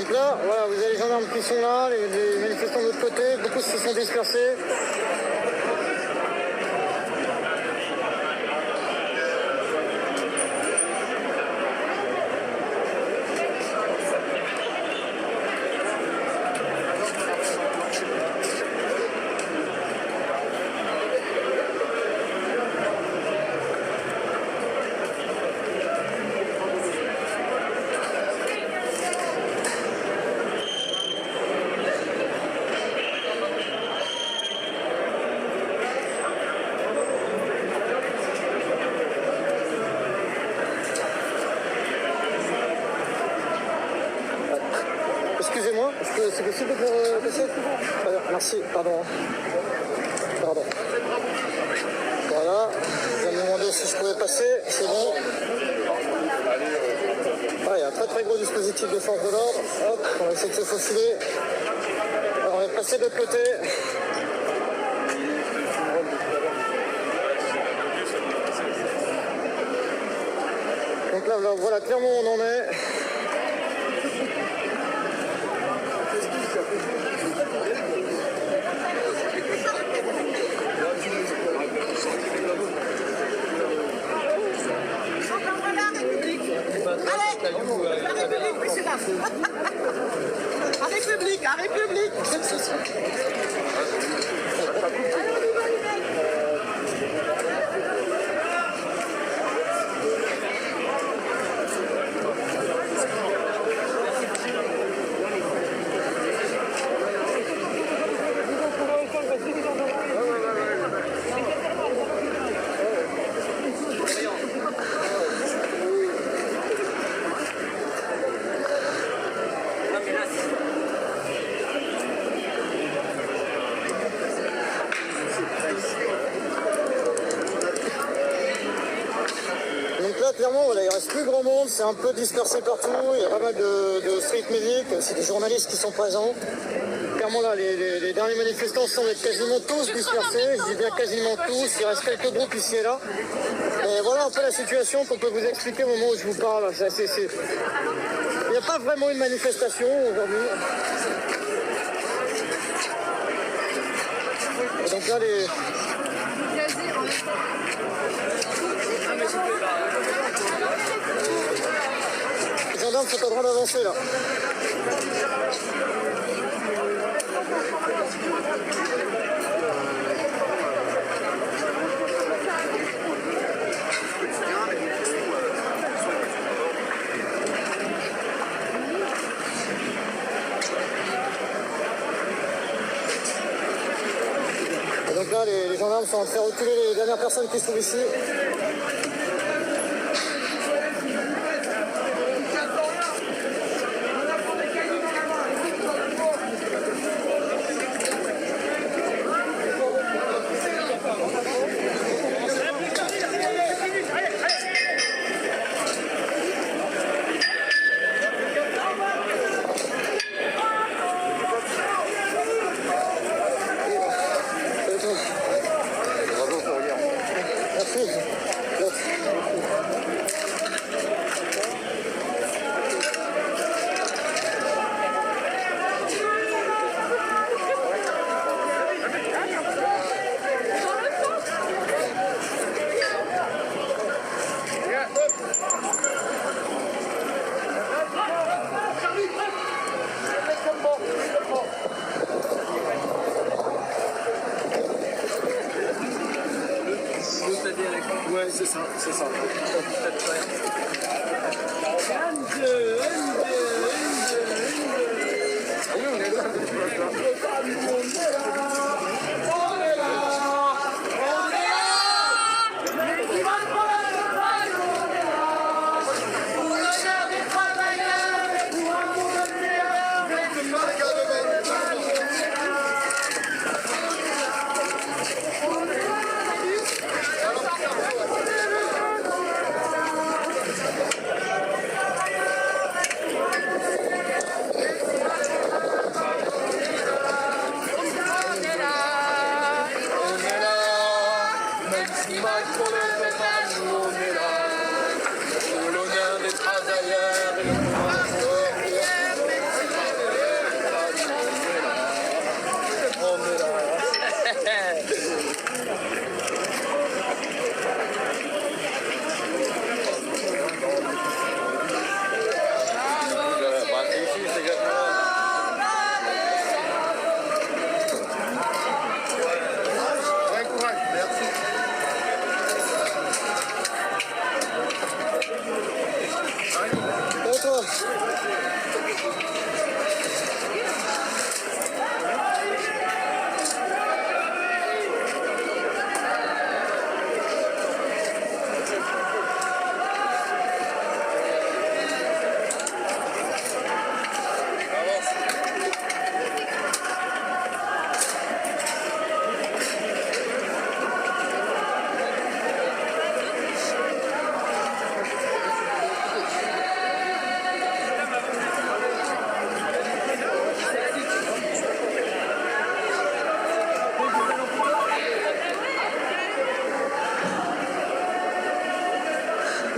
Donc là, voilà, vous avez les gendarmes qui sont là, les manifestants de l'autre côté, beaucoup se sont dispersés. c'est possible de faire passer? Très bien, merci, pardon. Pardon. Voilà, je vais me demander si je pouvais passer, c'est bon. Ah, il y a un très très gros dispositif de force de l'ordre. Hop, on va essayer de se faufiler. Alors, on va passer de l'autre côté. Donc là, voilà clairement où on en est. À République, à République. Donc là, clairement, voilà, il ne reste plus grand monde, c'est un peu dispersé partout, il y a pas mal de street music, c'est des journalistes qui sont présents. Clairement, là, les derniers manifestants semblent être quasiment tous dispersés, je dis bien quasiment tous, il reste quelques groupes ici et là. Et voilà un peu la situation qu'on peut vous expliquer au moment où je vous parle. Il n'y a pas vraiment une manifestation aujourd'hui. Et donc là, les gendarmes sont en train d'avancer là. Et donc là, les gendarmes sont en train de faire reculer les dernières personnes qui se trouvent ici. Ouais, c'est ça, c'est ça.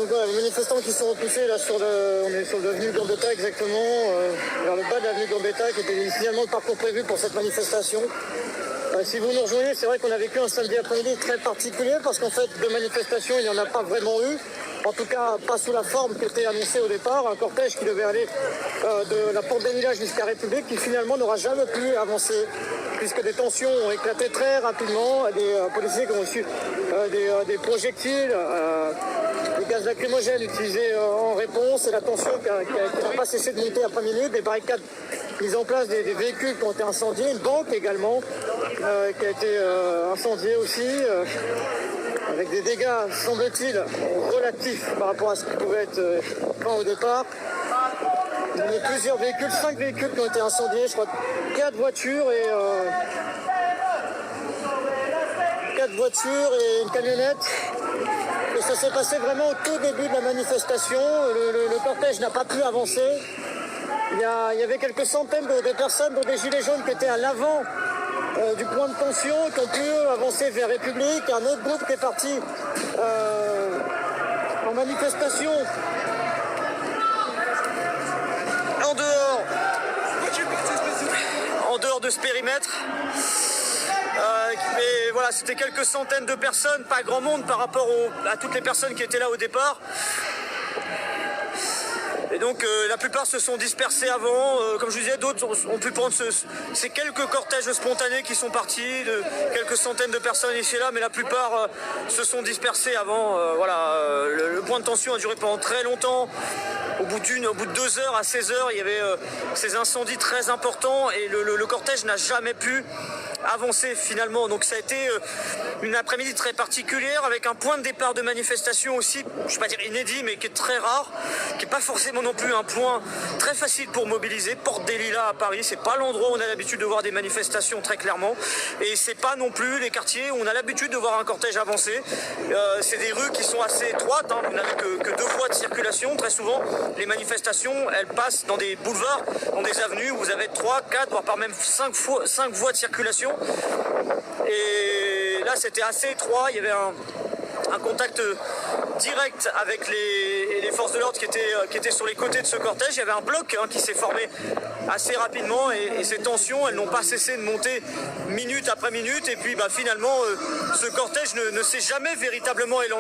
Donc voilà, les manifestants qui sont repoussés là on est sur l'avenue Gambetta exactement, vers le bas de l'avenue Gambetta qui était initialement le parcours prévu pour cette manifestation. Si vous nous rejoignez, c'est vrai qu'on a vécu un samedi après-midi très particulier parce qu'en fait de manifestations il n'y en a pas vraiment eu. En tout cas, pas sous la forme qui était annoncée au départ. Un cortège qui devait aller de la porte des villages jusqu'à République, qui finalement n'aura jamais pu avancer, puisque des tensions ont éclaté très rapidement. Des policiers qui ont reçu des projectiles, des gaz lacrymogènes utilisés en réponse, et la tension qui n'a pas cessé de monter après minutes. Des barricades mises en place, des véhicules qui ont été incendiés, une banque également qui a été incendiée aussi. Avec des dégâts, semble-t-il, relatifs par rapport à ce qui pouvait être quand au départ. Il y a plusieurs véhicules, 5 véhicules qui ont été incendiés, je crois 4 voitures et 4 voitures et une camionnette. Et ça s'est passé vraiment au tout début de la manifestation. Le cortège n'a pas pu avancer. Il y avait quelques centaines de personnes, dont des gilets jaunes qui étaient à l'avant du point de tension, qui ont pu avancer vers République. Un autre groupe qui est parti en manifestation en dehors de ce périmètre. Mais voilà, c'était quelques centaines de personnes, pas grand monde par rapport à toutes les personnes qui étaient là au départ. Et donc la plupart se sont dispersés avant, comme je vous disais, d'autres ont pu prendre ces quelques cortèges spontanés qui sont partis, de quelques centaines de personnes ici et là, mais la plupart se sont dispersés avant. Le point de tension a duré pendant très longtemps. Au bout de 2 heures à 16 heures, il y avait ces incendies très importants et le cortège n'a jamais pu avancer finalement. Donc ça a été une après-midi très particulière avec un point de départ de manifestation aussi, je ne vais pas dire inédit, mais qui est très rare, qui n'est pas forcément non plus un point très facile pour mobiliser. Porte des Lilas à Paris, c'est pas l'endroit où on a l'habitude de voir des manifestations très clairement, et c'est pas non plus les quartiers où on a l'habitude de voir un cortège avancer. C'est des rues qui sont assez étroites, hein. Vous n'avez que 2 voies de circulation. Très souvent les manifestations elles passent dans des boulevards, dans des avenues où vous avez 3, 4 voire par même 5 voies de circulation, et là c'était assez étroit. Il y avait un contact direct avec les forces de l'ordre qui étaient sur les côtés de ce cortège. Il y avait un bloc qui s'est formé assez rapidement, et ces tensions elles n'ont pas cessé de monter minute après minute, et puis finalement ce cortège ne s'est jamais véritablement élancé.